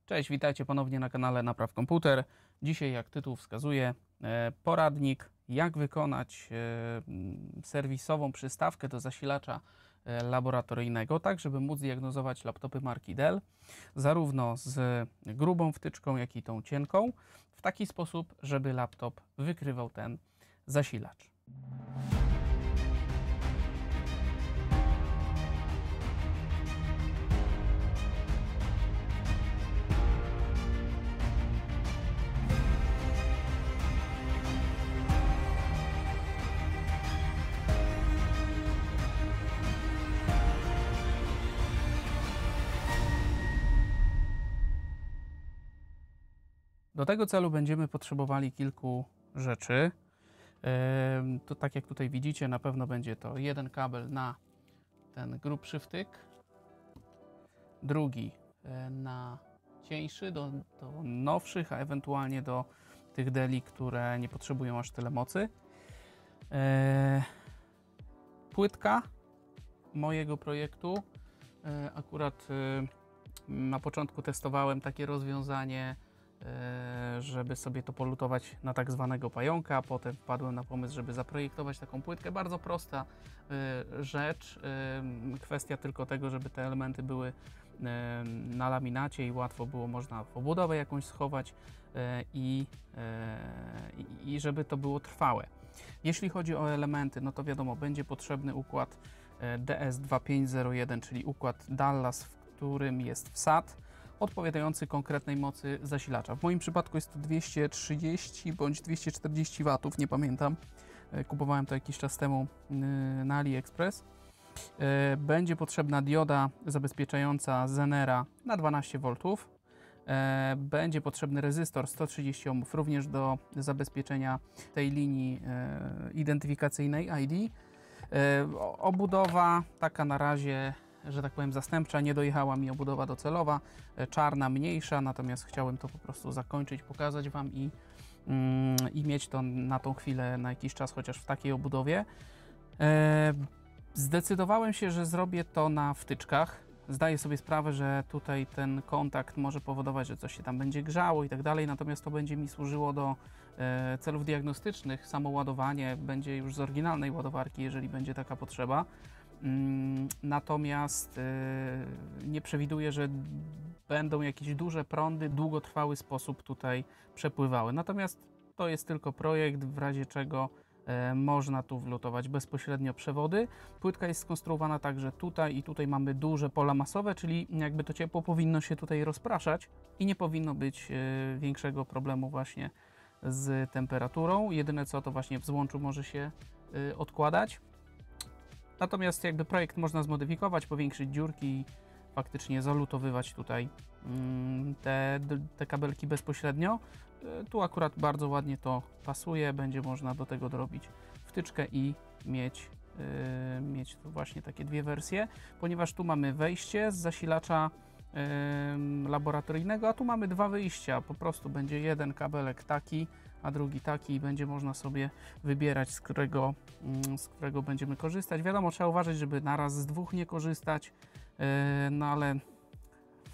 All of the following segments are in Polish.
Cześć, witajcie ponownie na kanale Napraw Komputer. Dzisiaj, jak tytuł wskazuje, poradnik, jak wykonać serwisową przystawkę do zasilacza laboratoryjnego, tak żeby móc diagnozować laptopy marki Dell, zarówno z grubą wtyczką, jak i tą cienką, w taki sposób, żeby laptop wykrywał ten zasilacz. Do tego celu będziemy potrzebowali kilku rzeczy. To tak jak tutaj widzicie, na pewno będzie to jeden kabel na ten grubszy wtyk, drugi na cieńszy, do nowszych, a ewentualnie do tych Delli, które nie potrzebują aż tyle mocy. Płytka mojego projektu. Akurat na początku testowałem takie rozwiązanie, żeby sobie to polutować na tak zwanego pająka. Potem wpadłem na pomysł, żeby zaprojektować taką płytkę. Bardzo prosta rzecz. Kwestia tylko tego, żeby te elementy były na laminacie i łatwo było można w obudowę jakąś schować i żeby to było trwałe. Jeśli chodzi o elementy, no to wiadomo, będzie potrzebny układ DS2501, czyli układ Dallas, w którym jest wsad odpowiadający konkretnej mocy zasilacza. W moim przypadku jest to 230 bądź 240 W, nie pamiętam. Kupowałem to jakiś czas temu na AliExpress. Będzie potrzebna dioda zabezpieczająca Zenera na 12 V. Będzie potrzebny rezystor 130 ohmów również do zabezpieczenia tej linii identyfikacyjnej ID. Obudowa taka na razie, że tak powiem, zastępcza, nie dojechała mi obudowa docelowa, czarna, mniejsza, natomiast chciałem to po prostu zakończyć, pokazać Wam i mieć to na tą chwilę, na jakiś czas, chociaż w takiej obudowie. Zdecydowałem się, że zrobię to na wtyczkach. Zdaję sobie sprawę, że tutaj ten kontakt może powodować, że coś się tam będzie grzało i tak dalej, natomiast to będzie mi służyło do celów diagnostycznych. Samo ładowanie będzie już z oryginalnej ładowarki, jeżeli będzie taka potrzeba. Natomiast nie przewiduję, że będą jakieś duże prądy w długotrwały sposób tutaj przepływały. Natomiast to jest tylko projekt, w razie czego można tu wlutować bezpośrednio przewody. Płytka jest skonstruowana tak, że tutaj i tutaj mamy duże pola masowe, czyli jakby to ciepło powinno się tutaj rozpraszać i nie powinno być większego problemu właśnie z temperaturą. Jedyne co, to właśnie w złączu może się odkładać. Natomiast jakby projekt można zmodyfikować, powiększyć dziurki i faktycznie zalutowywać tutaj te kabelki bezpośrednio. Tu akurat bardzo ładnie to pasuje, będzie można do tego dorobić wtyczkę i mieć tu właśnie takie dwie wersje, ponieważ tu mamy wejście z zasilacza laboratoryjnego, a tu mamy dwa wyjścia. Po prostu będzie jeden kabelek taki, a drugi taki i będzie można sobie wybierać, z którego będziemy korzystać. Wiadomo, trzeba uważać, żeby naraz z dwóch nie korzystać, no ale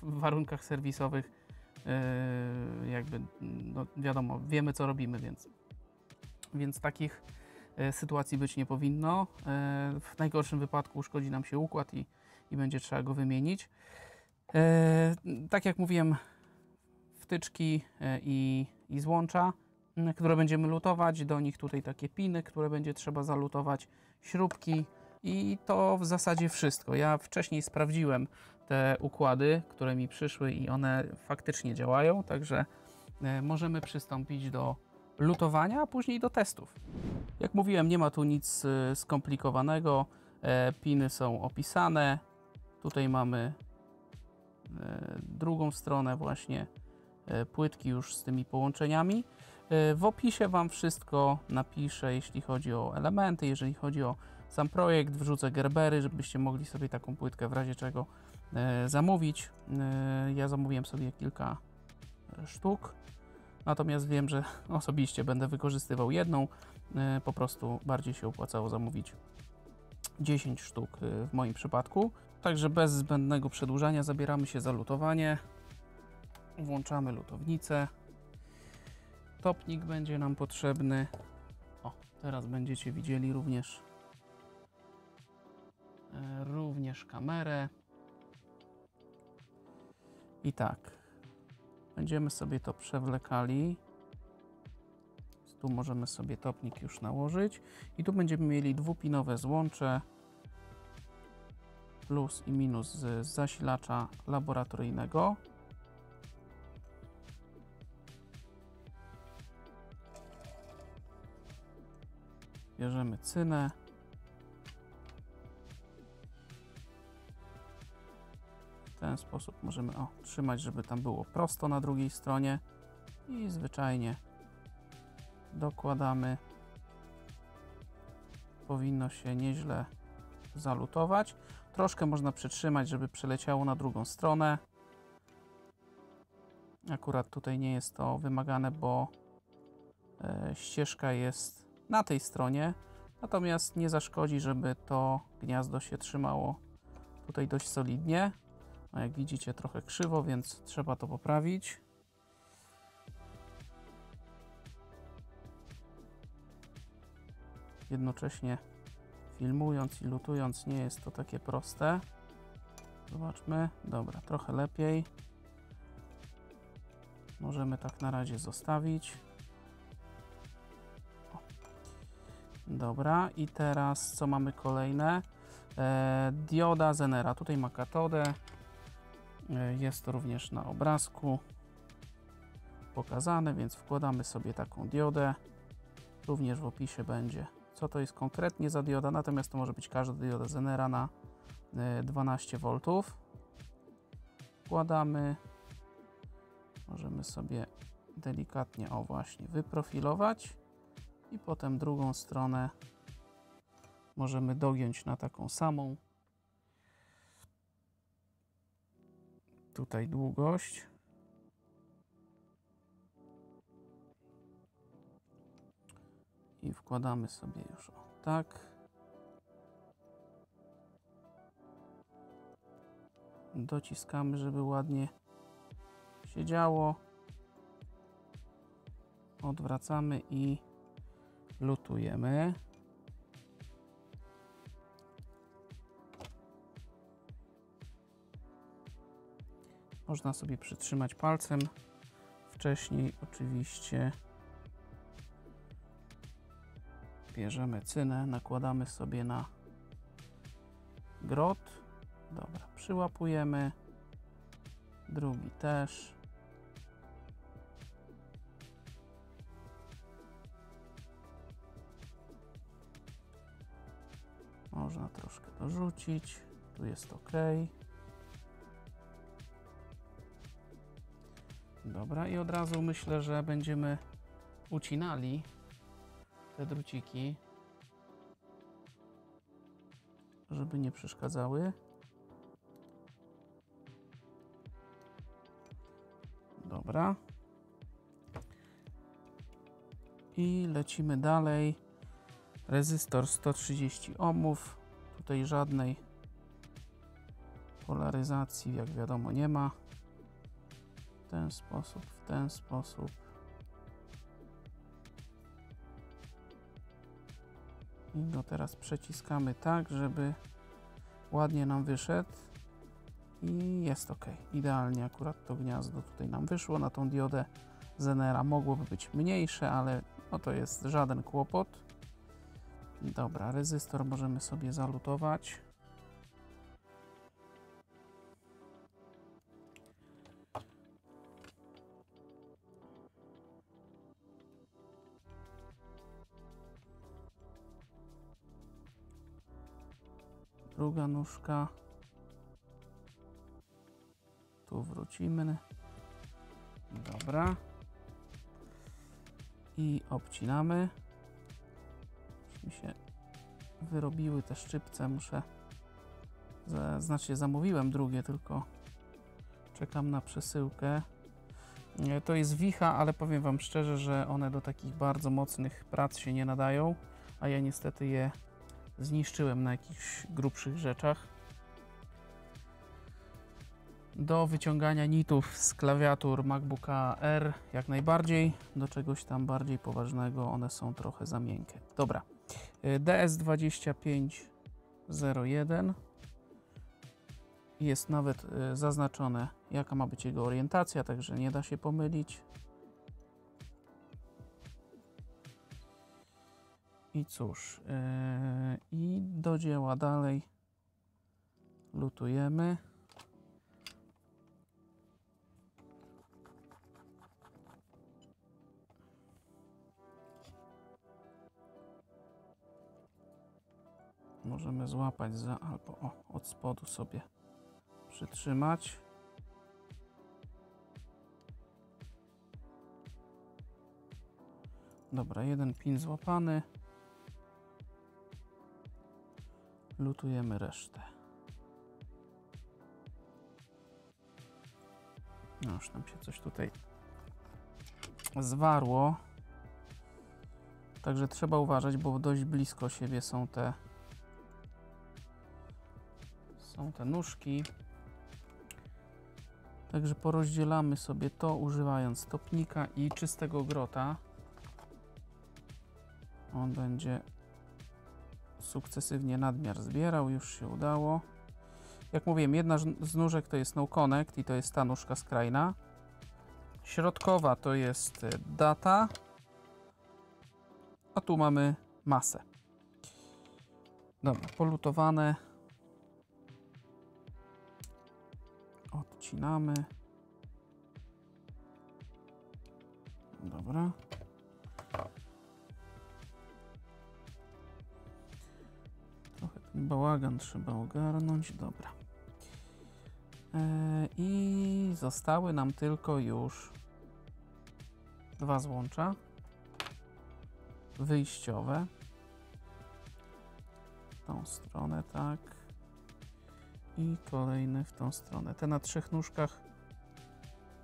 w warunkach serwisowych jakby, no wiadomo, wiemy co robimy, więc takich sytuacji być nie powinno. W najgorszym wypadku uszkodzi nam się układ i będzie trzeba go wymienić. Tak jak mówiłem, wtyczki i złącza, które będziemy lutować, do nich tutaj takie piny, które będzie trzeba zalutować, śrubki i to w zasadzie wszystko. Ja wcześniej sprawdziłem te układy, które mi przyszły i one faktycznie działają, także możemy przystąpić do lutowania, a później do testów. Jak mówiłem, nie ma tu nic skomplikowanego, piny są opisane, tutaj mamy drugą stronę właśnie płytki już z tymi połączeniami. W opisie Wam wszystko napiszę, jeśli chodzi o elementy, jeżeli chodzi o sam projekt, wrzucę gerbery, żebyście mogli sobie taką płytkę w razie czego zamówić. Ja zamówiłem sobie kilka sztuk, natomiast wiem, że osobiście będę wykorzystywał jedną, po prostu bardziej się opłacało zamówić 10 sztuk w moim przypadku. Także bez zbędnego przedłużania zabieramy się za lutowanie. Włączamy lutownicę. Topnik będzie nam potrzebny. O, teraz będziecie widzieli również kamerę. I tak, będziemy sobie to przewlekali. Tu możemy sobie topnik już nałożyć. I tu będziemy mieli dwupinowe złącze plus i minus z zasilacza laboratoryjnego. Bierzemy cynę. W ten sposób możemy trzymać, żeby tam było prosto na drugiej stronie i zwyczajnie dokładamy. Powinno się nieźle zalutować. Troszkę można przytrzymać, żeby przeleciało na drugą stronę. Akurat tutaj nie jest to wymagane, bo ścieżka jest na tej stronie. Natomiast nie zaszkodzi, żeby to gniazdo się trzymało tutaj dość solidnie. No jak widzicie, trochę krzywo, więc trzeba to poprawić. Jednocześnie filmując i lutując nie jest to takie proste. Zobaczmy. Dobra, trochę lepiej. Możemy tak na razie zostawić. O. Dobra, i teraz co mamy kolejne? Dioda Zenera. Tutaj ma katodę. Jest to również na obrazku pokazane, więc wkładamy sobie taką diodę. Również w opisie będzie, co to jest konkretnie za dioda, natomiast to może być każda dioda Zenera na 12 V. Wkładamy. Możemy sobie delikatnie, właśnie, wyprofilować i potem drugą stronę możemy dogiąć na taką samą tutaj długość. I wkładamy sobie już tak. Dociskamy, żeby ładnie siedziało. Odwracamy i lutujemy. Można sobie przytrzymać palcem. Wcześniej oczywiście bierzemy cynę, nakładamy sobie na grot. Dobra, przyłapujemy. Drugi też. Można troszkę dorzucić. Tu jest ok. Dobra, i od razu myślę, że będziemy ucinali te druciki, żeby nie przeszkadzały. Dobra. I lecimy dalej. Rezystor 130 ohmów. Tutaj żadnej polaryzacji, jak wiadomo, nie ma. W ten sposób, w ten sposób. I go teraz przeciskamy tak, żeby ładnie nam wyszedł. I jest ok. Idealnie akurat to gniazdo tutaj nam wyszło. Na tą diodę Zenera mogłoby być mniejsze, ale no to jest żaden kłopot. Dobra, rezystor możemy sobie zalutować. Druga nóżka. Tu wrócimy. Dobra. I obcinamy. Już mi się wyrobiły te szczypce. Muszę... Znaczy zamówiłem drugie, tylko czekam na przesyłkę. To jest wicha, ale powiem Wam szczerze, że one do takich bardzo mocnych prac się nie nadają, a ja niestety je zniszczyłem na jakichś grubszych rzeczach. Do wyciągania nitów z klawiatur MacBooka Air jak najbardziej, do czegoś tam bardziej poważnego one są trochę za miękkie. Dobra, DS2501, jest nawet zaznaczone jaka ma być jego orientacja, także nie da się pomylić. I cóż, i do dzieła dalej, lutujemy. Możemy złapać za, albo od spodu sobie przytrzymać. Dobra, jeden pin złapany. Lutujemy resztę. No już nam się coś tutaj zwarło. Także trzeba uważać, bo dość blisko siebie są te nóżki. Także porozdzielamy sobie to, używając stopnika i czystego grota. On będzie sukcesywnie nadmiar zbierał, już się udało. Jak mówiłem, jedna z nóżek to jest No Connect i to jest ta nóżka skrajna. Środkowa to jest data, a tu mamy masę. Dobra, polutowane. Odcinamy. Dobra. Trochę ten bałagan trzeba ogarnąć. Dobra. I zostały nam tylko już dwa złącza wyjściowe. W tą stronę, tak. I kolejny w tą stronę. Te na trzech nóżkach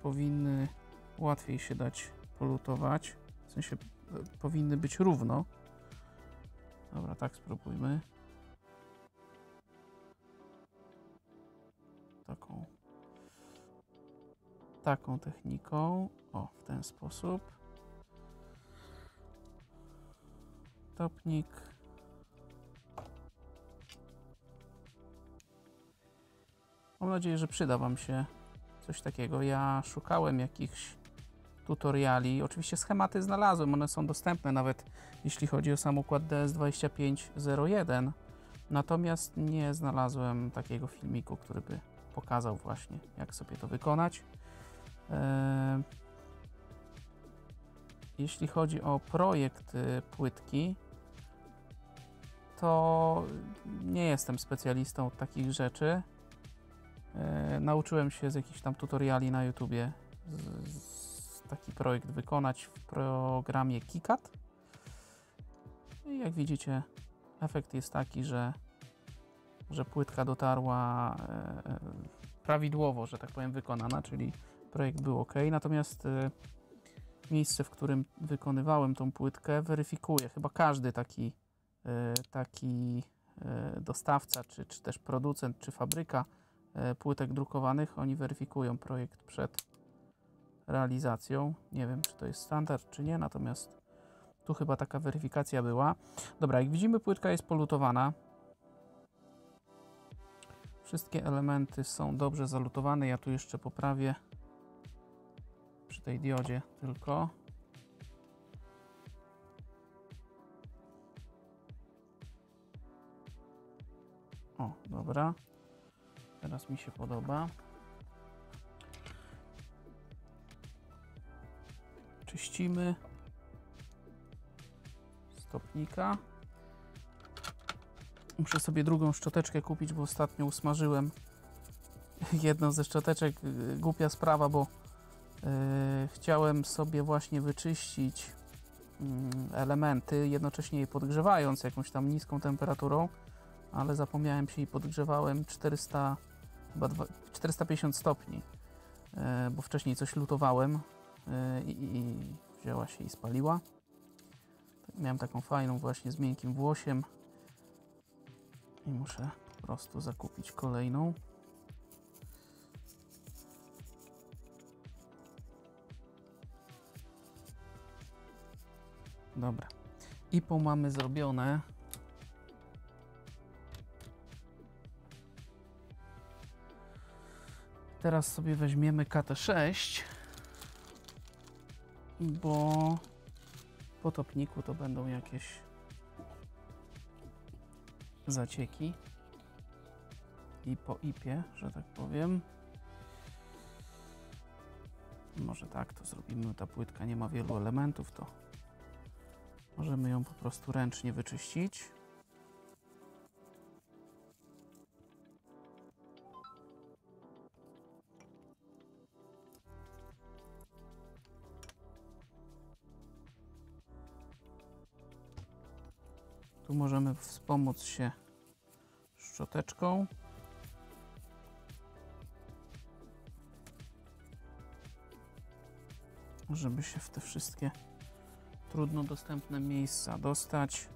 powinny łatwiej się dać polutować. W sensie powinny być równo. Dobra, tak spróbujmy. Taką techniką. O, w ten sposób. Topnik. Mam nadzieję, że przyda Wam się coś takiego. Ja szukałem jakichś tutoriali. Oczywiście schematy znalazłem, one są dostępne nawet jeśli chodzi o sam układ DS2501. Natomiast nie znalazłem takiego filmiku, który by pokazał właśnie, jak sobie to wykonać. Jeśli chodzi o projekt płytki, to nie jestem specjalistą od takich rzeczy. Nauczyłem się z jakichś tam tutoriali na YouTubie taki projekt wykonać w programie KiCad. I jak widzicie, efekt jest taki, że płytka dotarła prawidłowo, że tak powiem, wykonana, czyli projekt był ok. Natomiast miejsce, w którym wykonywałem tą płytkę, weryfikuje. Chyba każdy taki dostawca, czy też producent, czy fabryka płytek drukowanych, oni weryfikują projekt przed realizacją. Nie wiem, czy to jest standard, czy nie, natomiast tu chyba taka weryfikacja była. Dobra, jak widzimy, płytka jest polutowana. Wszystkie elementy są dobrze zalutowane. Ja tu jeszcze poprawię przy tej diodzie tylko. O, dobra. Teraz mi się podoba. Czyścimy stopnika. Muszę sobie drugą szczoteczkę kupić, bo ostatnio usmażyłem jedną ze szczoteczek. Głupia sprawa, bo chciałem sobie właśnie wyczyścić elementy, jednocześnie je podgrzewając jakąś tam niską temperaturą, ale zapomniałem się i podgrzewałem 450 stopni, bo wcześniej coś lutowałem i wzięła się i spaliła. Miałem taką fajną właśnie z miękkim włosiem i muszę po prostu zakupić kolejną. Dobra. IPO mamy zrobione. Teraz sobie weźmiemy KT6, bo po topniku to będą jakieś zacieki i po IPie, że tak powiem. Może tak to zrobimy, ta płytka nie ma wielu elementów, to możemy ją po prostu ręcznie wyczyścić. Tu możemy wspomóc się szczoteczką. Żeby się w te wszystkie trudno dostępne miejsca dostać.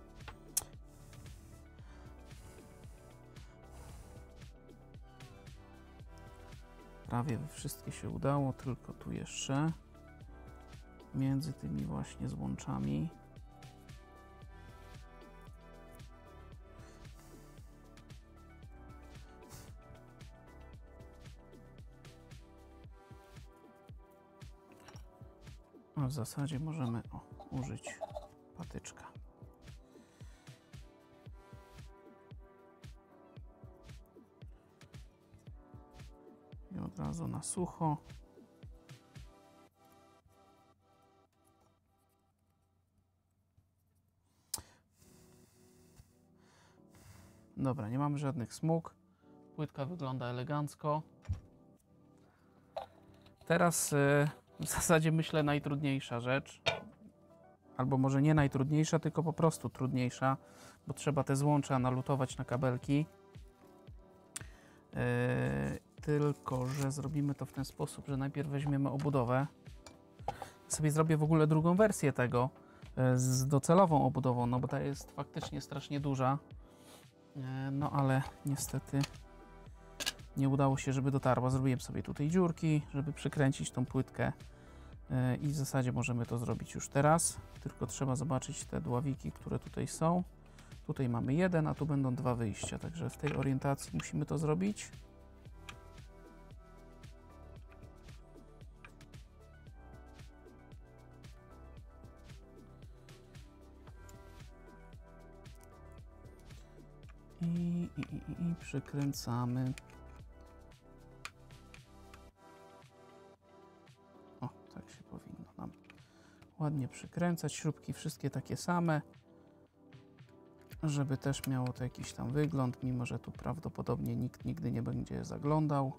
Prawie wszystkie się udało, tylko tu jeszcze między tymi właśnie złączami. A w zasadzie możemy użyć patyczka. I od razu na sucho. Dobra, nie mamy żadnych smug. Płytka wygląda elegancko. Teraz w zasadzie myślę najtrudniejsza rzecz. Albo może nie najtrudniejsza, tylko po prostu trudniejsza, bo trzeba te złącza nalutować na kabelki. Tylko że zrobimy to w ten sposób, że najpierw weźmiemy obudowę. Sobie zrobię w ogóle drugą wersję tego z docelową obudową, no bo ta jest faktycznie strasznie duża. No ale niestety nie udało się, żeby dotarła. Zrobiłem sobie tutaj dziurki, żeby przykręcić tą płytkę i w zasadzie możemy to zrobić już teraz. Tylko trzeba zobaczyć te dławiki, które tutaj są. Tutaj mamy jeden, a tu będą dwa wyjścia, także w tej orientacji musimy to zrobić. I przykręcamy. O, tak się powinno nam ładnie przykręcać. Śrubki wszystkie takie same, żeby też miało to jakiś tam wygląd, mimo że tu prawdopodobnie nikt nigdy nie będzie zaglądał.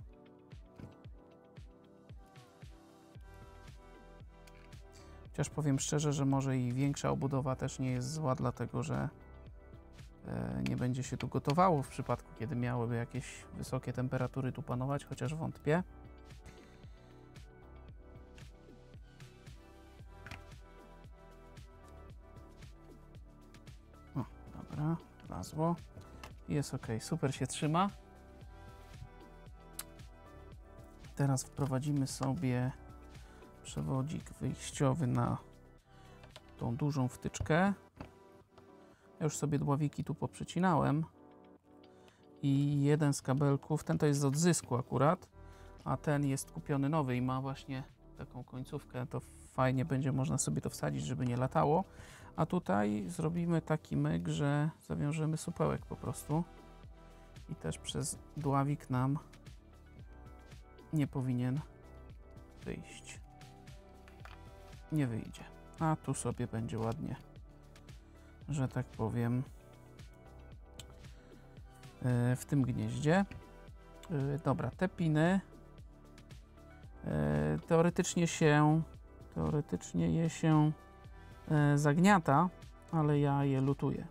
Chociaż powiem szczerze, że może i większa obudowa też nie jest zła, dlatego że nie będzie się tu gotowało w przypadku, kiedy miałyby jakieś wysokie temperatury tu panować, chociaż wątpię. O, dobra, wlazło. Jest ok, super się trzyma. Teraz wprowadzimy sobie przewodzik wyjściowy na tą dużą wtyczkę. Ja już sobie dławiki tu poprzecinałem i jeden z kabelków, ten to jest z odzysku akurat, a ten jest kupiony nowy i ma właśnie taką końcówkę, to fajnie będzie można sobie to wsadzić, żeby nie latało. A tutaj zrobimy taki myk, że zawiążemy supełek po prostu i też przez dławik nam nie powinien wyjść. Nie wyjdzie, a tu sobie będzie ładnie, że tak powiem, w tym gnieździe. Dobra, te piny teoretycznie je się zagniata, ale ja je lutuję,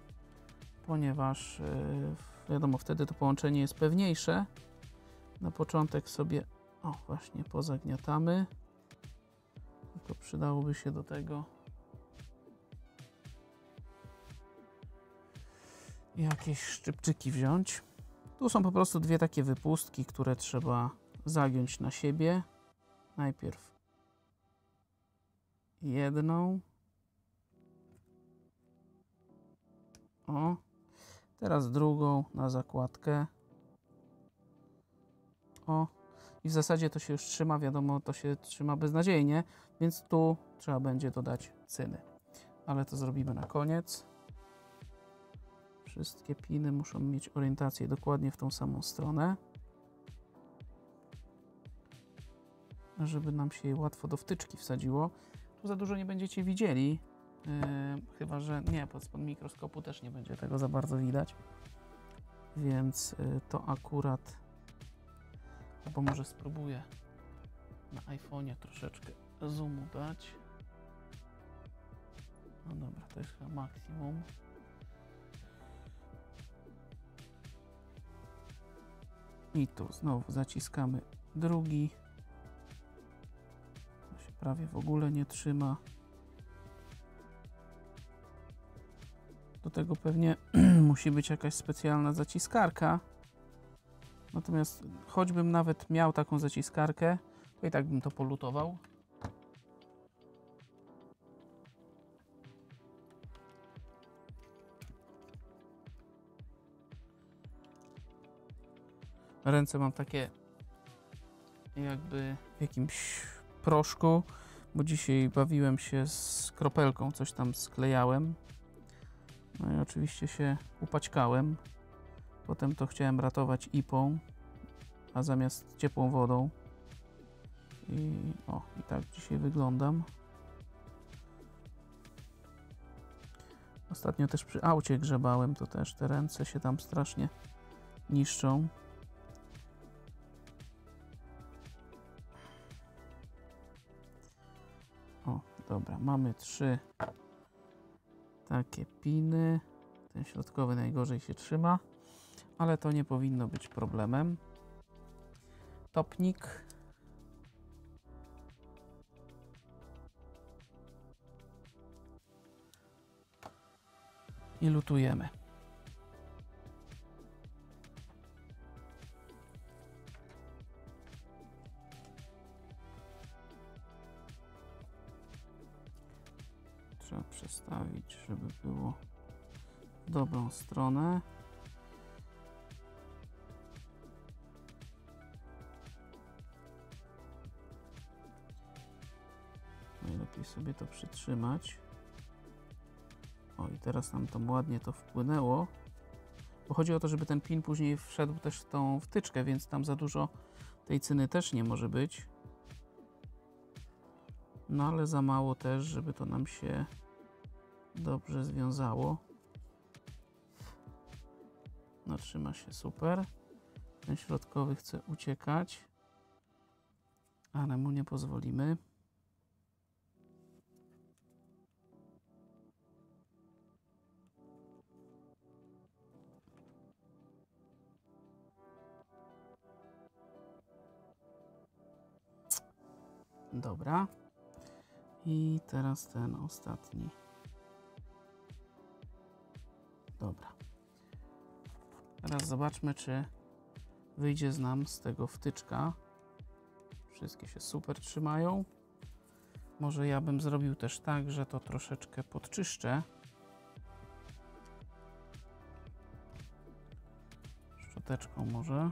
ponieważ wiadomo, wtedy to połączenie jest pewniejsze. Na początek sobie właśnie pozagniatamy, tylko przydałoby się do tego jakieś szczypczyki wziąć. Tu są po prostu dwie takie wypustki, które trzeba zagiąć na siebie. Najpierw jedną O, teraz drugą na zakładkę. O, i w zasadzie to się już trzyma, wiadomo, to się trzyma beznadziejnie, więc tu trzeba będzie dodać cyny. Ale to zrobimy na koniec. Wszystkie piny muszą mieć orientację dokładnie w tą samą stronę, żeby nam się je łatwo do wtyczki wsadziło. Tu za dużo nie będziecie widzieli, chyba że nie, spod mikroskopu też nie będzie tego za bardzo widać, więc to akurat, albo może spróbuję na iPhone'ie troszeczkę zoomu dać. No dobra, to jest chyba maksimum. I tu znowu zaciskamy drugi. To się prawie w ogóle nie trzyma. Do tego pewnie musi być jakaś specjalna zaciskarka. Natomiast choćbym nawet miał taką zaciskarkę, to i tak bym to polutował. Ręce mam takie jakby w jakimś proszku, bo dzisiaj bawiłem się z kropelką, coś tam sklejałem. No i oczywiście się upaćkałem. Potem to chciałem ratować IPą, a zamiast ciepłą wodą. I tak dzisiaj wyglądam. Ostatnio też przy aucie grzebałem, to też te ręce się tam strasznie niszczą. O, dobra, mamy 3 takie piny. Ten środkowy najgorzej się trzyma, ale to nie powinno być problemem. Topnik. I lutujemy. Trzeba przestawić, żeby było w dobrą stronę. Najlepiej sobie to przytrzymać. O, i teraz nam tam ładnie to wpłynęło. Bo chodzi o to, żeby ten pin później wszedł też w tą wtyczkę, więc tam za dużo tej cyny też nie może być. No ale za mało też, żeby to nam się dobrze związało. No, trzyma się super. Ten środkowy chce uciekać, ale mu nie pozwolimy. Dobra. I teraz ten ostatni. Dobra. Teraz zobaczmy, czy wyjdzie nam z tego wtyczka. Wszystkie się super trzymają. Może ja bym zrobił też tak, że to troszeczkę podczyszczę. Szczoteczką może.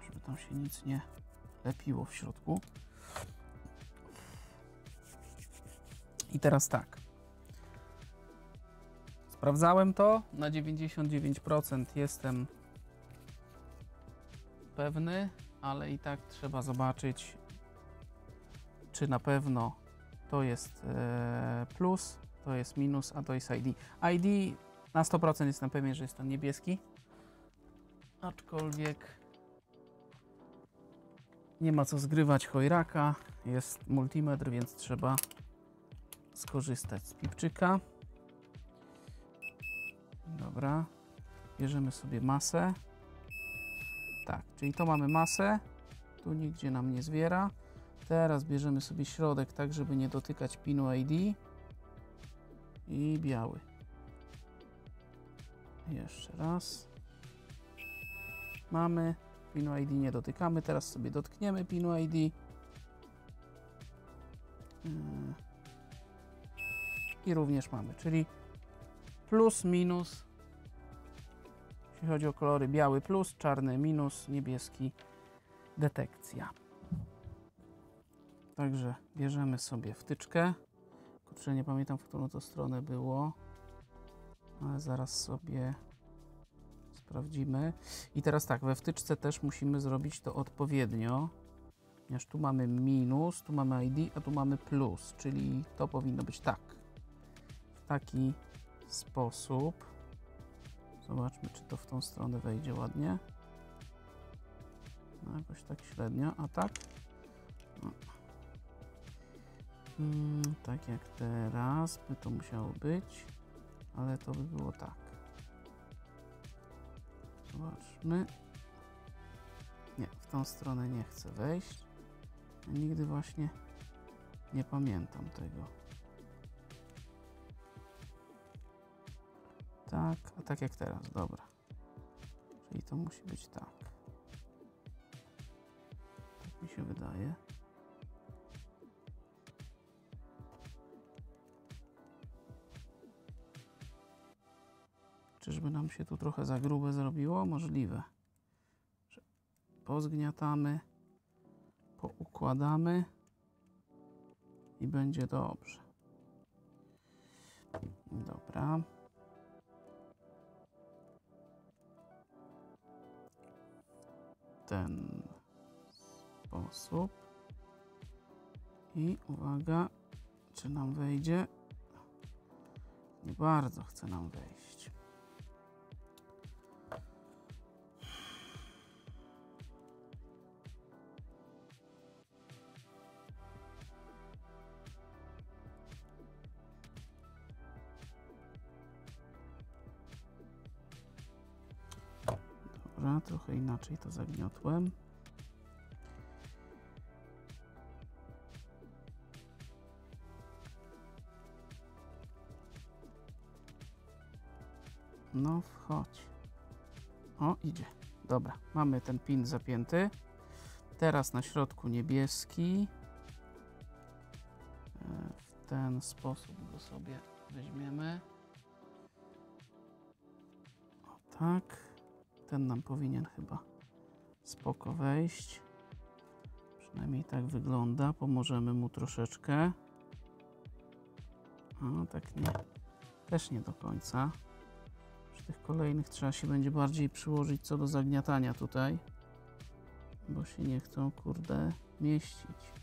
Żeby tam się nic nie lepiło w środku. I teraz tak. Sprawdzałem to. Na 99% jestem pewny, ale i tak trzeba zobaczyć, czy na pewno to jest plus, to jest minus, a to jest ID. ID na 100% jestem pewien, że jest to niebieski, aczkolwiek nie ma co zgrywać chojraka, jest multimetr, więc trzeba skorzystać z pipczyka. Dobra, bierzemy sobie masę. Tak, czyli to mamy masę, tu nigdzie nam nie zwiera. Teraz bierzemy sobie środek, tak żeby nie dotykać pinu ID i biały. Jeszcze raz. Mamy, pinu ID nie dotykamy, teraz sobie dotkniemy pinu ID. i również mamy, czyli plus, minus, jeśli chodzi o kolory, biały plus, czarny minus, niebieski detekcja. Także bierzemy sobie wtyczkę. Kurczę, nie pamiętam, w którą to stronę było, ale zaraz sobie sprawdzimy. I teraz tak, we wtyczce też musimy zrobić to odpowiednio, ponieważ tu mamy minus, tu mamy ID, a tu mamy plus, czyli to powinno być tak. W taki sposób. Zobaczmy, czy to w tą stronę wejdzie ładnie. No, jakoś tak średnio, a tak? No. Tak jak teraz by to musiało być, ale to by było tak. Zobaczmy. Nie, w tą stronę nie chcę wejść. Ja nigdy właśnie nie pamiętam tego. Tak, a tak jak teraz, dobra. Czyli to musi być tak. Tak mi się wydaje. Czyżby nam się tu trochę za grube zrobiło? Możliwe. Że pozgniatamy, poukładamy i będzie dobrze. Dobra. W ten sposób. I uwaga, czy nam wejdzie? Nie bardzo chce nam wejść. Dobra, trochę inaczej to zagniotłem. No wchodź. O, idzie. Dobra, mamy ten pin zapięty. Teraz na środku niebieski. W ten sposób go sobie weźmiemy. O tak. Ten nam powinien chyba spoko wejść. Przynajmniej tak wygląda. Pomożemy mu troszeczkę. A tak nie. Też nie do końca. Przy tych kolejnych trzeba się będzie bardziej przyłożyć co do zagniatania tutaj. Bo się nie chcą, kurde, mieścić.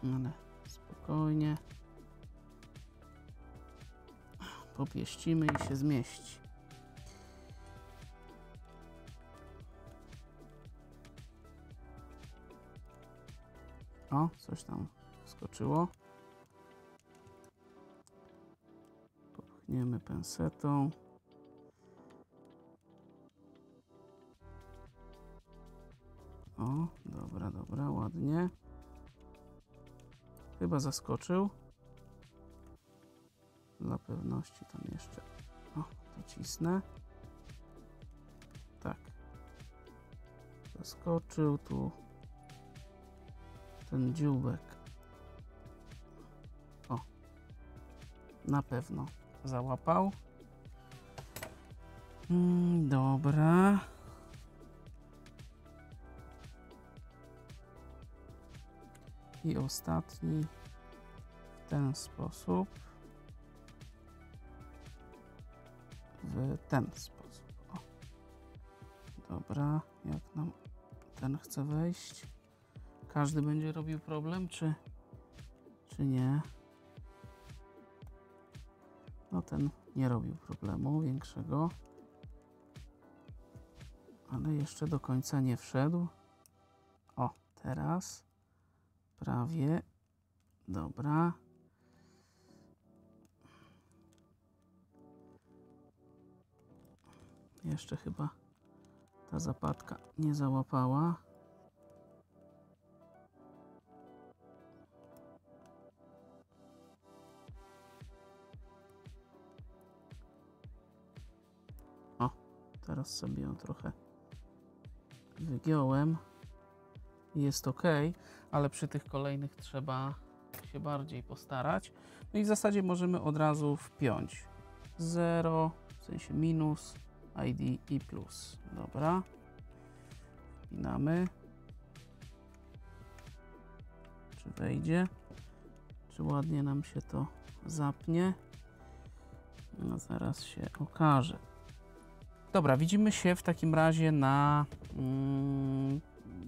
Ale spokojnie. Popieścimy i się zmieści. O, coś tam wskoczyło. Popchniemy pensetą. O, dobra, dobra, ładnie. Chyba zaskoczył. Dla pewności tam jeszcze docisnę. Tak. Zaskoczył tu ten dzióbek. O. Na pewno załapał. Dobra. I ostatni w ten sposób. W ten sposób. O. Dobra, jak nam ten chce wejść? Każdy będzie robił problem, czy nie? No ten nie robił problemu większego. Ale jeszcze do końca nie wszedł. O, teraz prawie. Dobra. Jeszcze chyba ta zapadka nie załapała. O, teraz sobie ją trochę wygiąłem. Jest ok, ale przy tych kolejnych trzeba się bardziej postarać. No i w zasadzie możemy od razu wpiąć 0, w sensie minus, ID i plus. Dobra. Wpinamy. Czy wejdzie? Czy ładnie nam się to zapnie? No zaraz się okaże. Dobra, widzimy się w takim razie na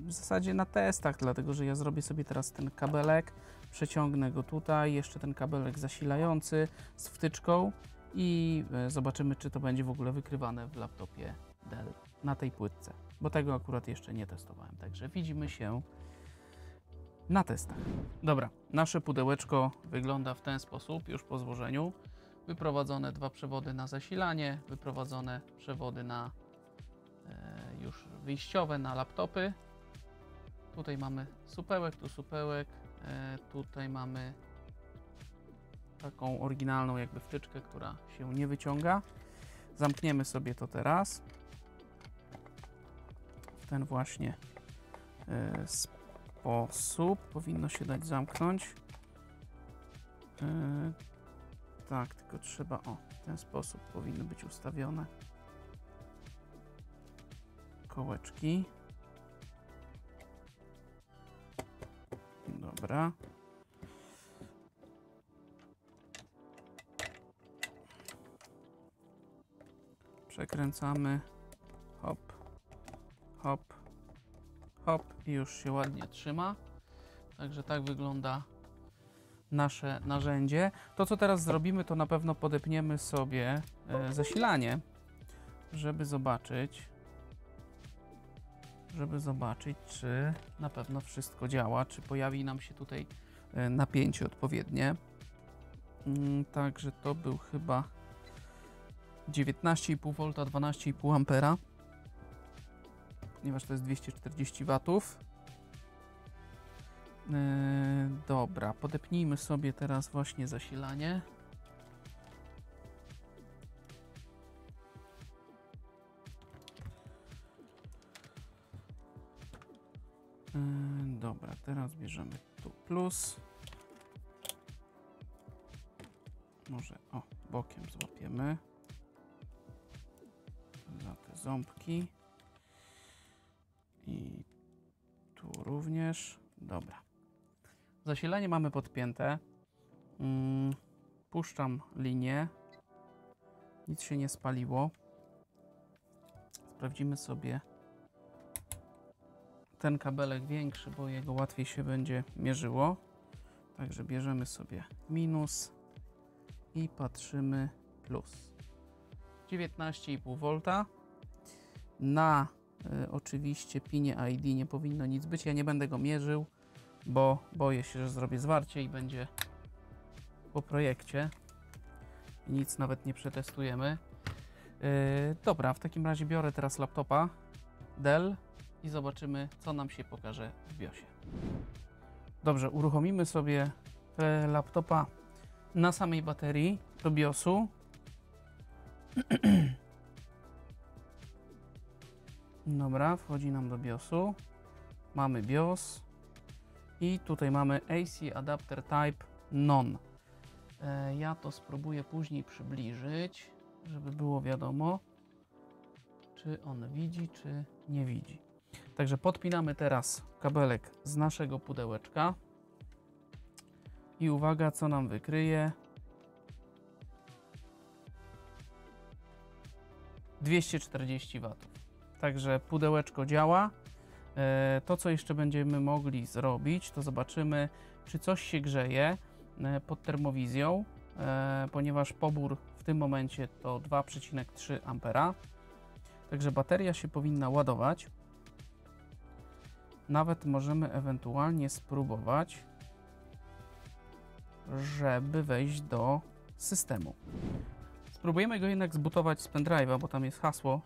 w zasadzie na testach, dlatego że ja zrobię sobie teraz ten kabelek, przeciągnę go tutaj, jeszcze ten kabelek zasilający z wtyczką i zobaczymy, czy to będzie w ogóle wykrywane w laptopie Dell na tej płytce, bo tego akurat jeszcze nie testowałem, także widzimy się na testach. Dobra, nasze pudełeczko wygląda w ten sposób już po złożeniu. Wyprowadzone 2 przewody na zasilanie, wyprowadzone przewody na już wyjściowe na laptopy. Tutaj mamy supełek, tu supełek, tutaj mamy taką oryginalną jakby wtyczkę, która się nie wyciąga. Zamkniemy sobie to teraz w ten właśnie sposób. Powinno się dać zamknąć. Tak, tylko trzeba, w ten sposób powinny być ustawione kołeczki. Dobra. Przekręcamy. Hop, hop, hop i już się ładnie trzyma. Także tak wygląda nasze narzędzie. To, co teraz zrobimy, to na pewno podepniemy sobie zasilanie, żeby zobaczyć, czy na pewno wszystko działa, czy pojawi nam się tutaj napięcie odpowiednie. Także to był chyba 19,5 V, 12,5 ampera, ponieważ to jest 240 W. Dobra, podepnijmy sobie teraz właśnie zasilanie. Dobra, teraz bierzemy tu plus. Może bokiem złapiemy za te ząbki i tu również. Dobra. Zasilanie mamy podpięte. Puszczam linię. Nic się nie spaliło. Sprawdzimy sobie ten kabelek większy, bo jego łatwiej się będzie mierzyło. Także bierzemy sobie minus i patrzymy plus. 19,5 V. Na oczywiście pinie ID nie powinno nic być. Ja nie będę go mierzył, bo boję się, że zrobię zwarcie i będzie po projekcie i nic nawet nie przetestujemy. Dobra, w takim razie biorę teraz laptopa Dell i zobaczymy, co nam się pokaże w BIOSie. Dobrze, uruchomimy sobie laptopa na samej baterii do BIOSu. Dobra, wchodzi nam do BIOSu. Mamy BIOS i tutaj mamy AC Adapter Type None. Ja to spróbuję później przybliżyć, żeby było wiadomo, czy on widzi, czy nie widzi. Także podpinamy teraz kabelek z naszego pudełeczka i uwaga, co nam wykryje. 240 W. Także pudełeczko działa. To, co jeszcze będziemy mogli zrobić, to zobaczymy, czy coś się grzeje pod termowizją, ponieważ pobór w tym momencie to 2,3 A. Także bateria się powinna ładować. Nawet możemy ewentualnie spróbować, żeby wejść do systemu. Spróbujemy go jednak zbootować z pendrive'a, bo tam jest hasło.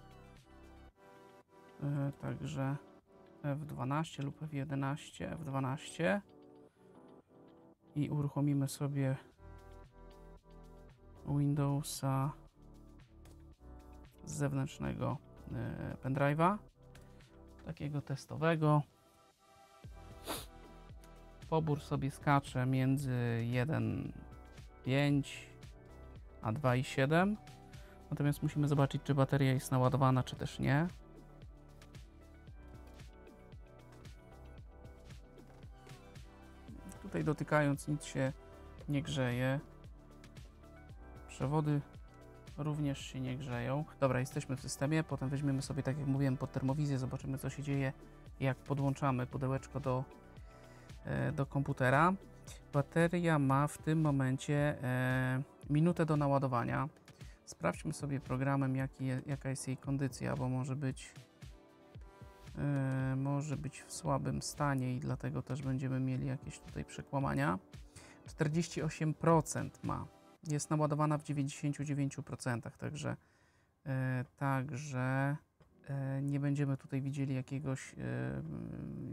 Także F12 lub F11, F12 i uruchomimy sobie Windowsa z zewnętrznego pendrive'a. takiego testowego. Pobór sobie skacze między 1,5 a 2,7. Natomiast musimy zobaczyć, czy bateria jest naładowana, czy też nie. Tutaj dotykając nic się nie grzeje. Przewody również się nie grzeją. Dobra, jesteśmy w systemie. Potem weźmiemy sobie, tak jak mówiłem, pod termowizję. Zobaczymy, co się dzieje, jak podłączamy pudełeczko do komputera. Bateria ma w tym momencie minutę do naładowania. Sprawdźmy sobie programem, jaka jest jej kondycja, bo może być w słabym stanie i dlatego też będziemy mieli jakieś tutaj przekłamania. 48% ma. Jest naładowana w 99%, także nie będziemy tutaj widzieli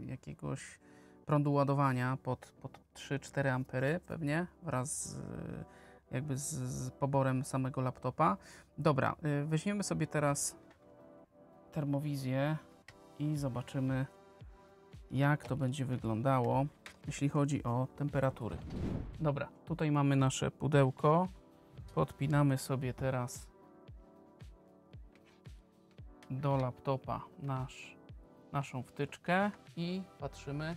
jakiegoś prądu ładowania pod 3-4 ampery pewnie, wraz z poborem samego laptopa. Dobra, weźmiemy sobie teraz termowizję i zobaczymy, jak to będzie wyglądało, jeśli chodzi o temperatury. Dobra, tutaj mamy nasze pudełko. Podpinamy sobie teraz do laptopa naszą wtyczkę i patrzymy.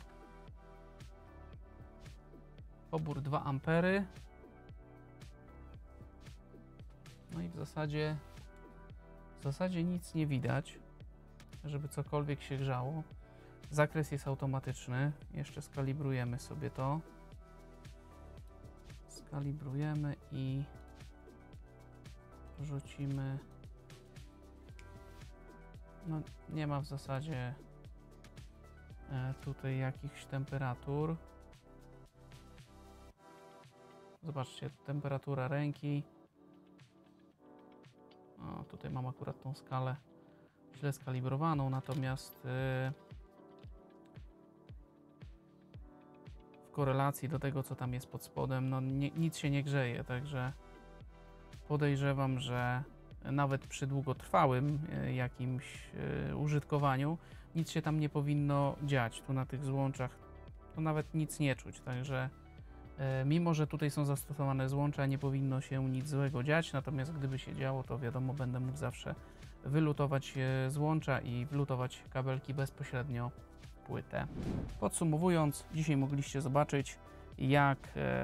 Pobór 2 ampery. No i w zasadzie nic nie widać, żeby cokolwiek się grzało. Zakres jest automatyczny. Jeszcze skalibrujemy sobie to. Skalibrujemy i wrzucimy. No, nie ma w zasadzie tutaj jakichś temperatur. Zobaczcie, temperatura ręki. O, tutaj mam akurat tą skalę źle skalibrowaną, natomiast w korelacji do tego, co tam jest pod spodem, no nic się nie grzeje, także podejrzewam, że nawet przy długotrwałym jakimś użytkowaniu nic się tam nie powinno dziać. Tu na tych złączach to nawet nic nie czuć, także mimo że tutaj są zastosowane złącza, nie powinno się nic złego dziać, natomiast gdyby się działo, to wiadomo, będę mógł zawsze wylutować złącza i wlutować kabelki bezpośrednio w płytę. Podsumowując, dzisiaj mogliście zobaczyć, jak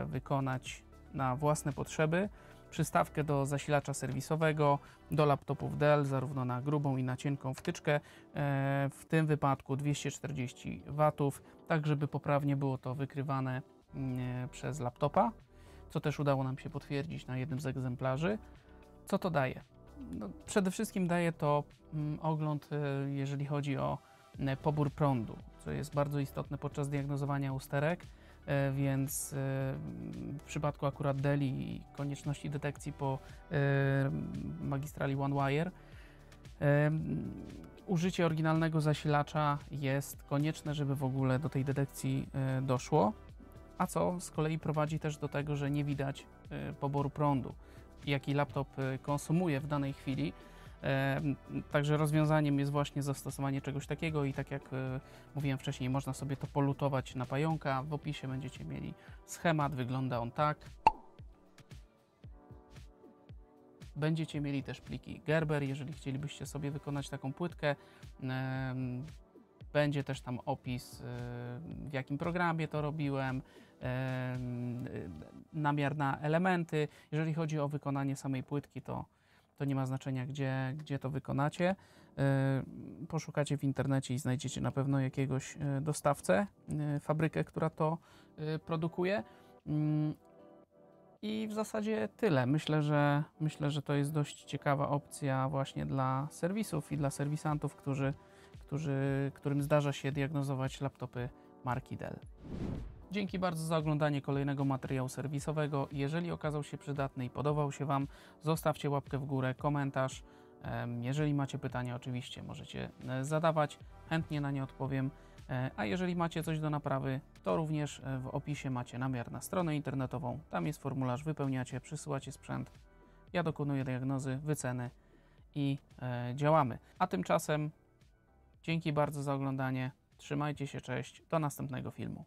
wykonać na własne potrzeby przystawkę do zasilacza serwisowego do laptopów Dell, zarówno na grubą i na cienką wtyczkę, w tym wypadku 240 W, tak żeby poprawnie było to wykrywane przez laptopa, co też udało nam się potwierdzić na jednym z egzemplarzy. Co to daje? No, przede wszystkim daje to ogląd, jeżeli chodzi o pobór prądu, co jest bardzo istotne podczas diagnozowania usterek, więc w przypadku akurat Dell i konieczności detekcji po magistrali OneWire użycie oryginalnego zasilacza jest konieczne, żeby w ogóle do tej detekcji doszło, a co z kolei prowadzi też do tego, że nie widać poboru prądu, jaki laptop konsumuje w danej chwili. Także rozwiązaniem jest właśnie zastosowanie czegoś takiego i tak jak mówiłem wcześniej, można sobie to polutować na pająka. W opisie będziecie mieli schemat, wygląda on tak. Będziecie mieli też pliki Gerber, jeżeli chcielibyście sobie wykonać taką płytkę. Będzie też tam opis, w jakim programie to robiłem, namiar na elementy. Jeżeli chodzi o wykonanie samej płytki, to nie ma znaczenia, gdzie to wykonacie. Poszukacie w internecie i znajdziecie na pewno jakiegoś dostawcę, fabrykę, która to produkuje. I w zasadzie tyle. Myślę, że to jest dość ciekawa opcja właśnie dla serwisów i dla serwisantów, którym zdarza się diagnozować laptopy marki Dell. Dzięki bardzo za oglądanie kolejnego materiału serwisowego. Jeżeli okazał się przydatny i podobał się Wam, zostawcie łapkę w górę, komentarz. Jeżeli macie pytania, oczywiście możecie zadawać, chętnie na nie odpowiem. A jeżeli macie coś do naprawy, to również w opisie macie namiar na stronę internetową. Tam jest formularz, wypełniacie, przysyłacie sprzęt. Ja dokonuję diagnozy, wyceny i działamy. A tymczasem Dzięki bardzo za oglądanie. Trzymajcie się, cześć. Do następnego filmu.